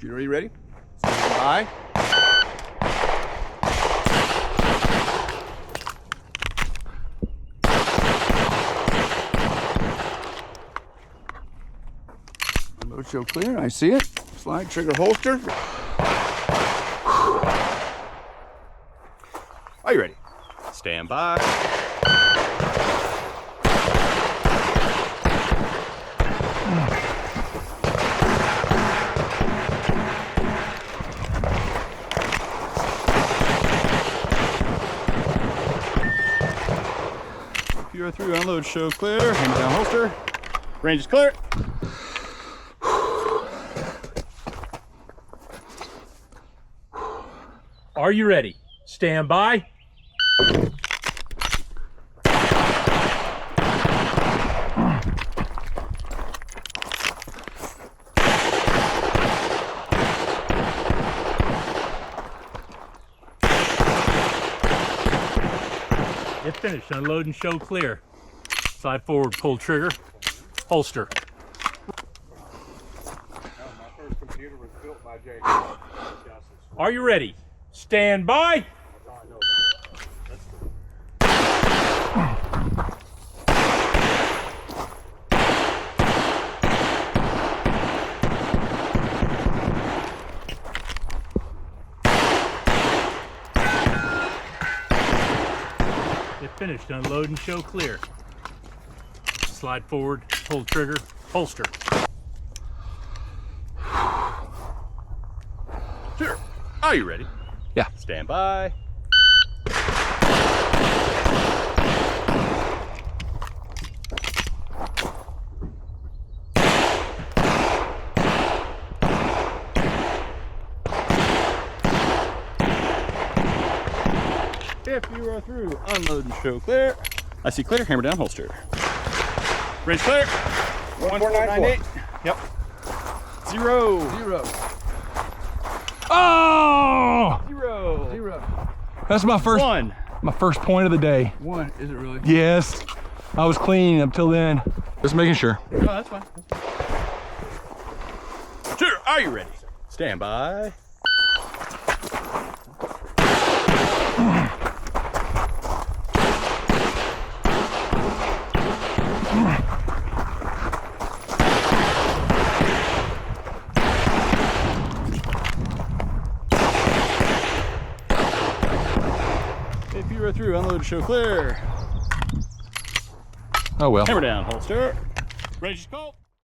Computer, are you ready? Stand by. Unload, show clear. I see it. Slide, trigger, holster. Are you ready? Stand by. Computer through, unload, show clear. Hand down, holster. Range is clear. Are you ready? Stand by. Get finished. Unload and show clear. Slide forward, pull trigger, holster. My first computer was built by James. Are you ready? Stand by. Get finished. Unload and show clear. Slide forward, pull trigger, holster. Sure. Are you ready? Yeah. Stand by. If you are through, unload and show clear. I see clear, hammer down, holster. Range clear. 1498. Yep. 0. 0. Oh! 0. 0. That's my first 1. point of the day. 1. Is it really? Yes. I was clean up till then. Just making sure. Oh, that's fine. Sure. Are you ready? Stand by. If you are through, unload, show clear. Oh well. Hammer down, holster. Range is called.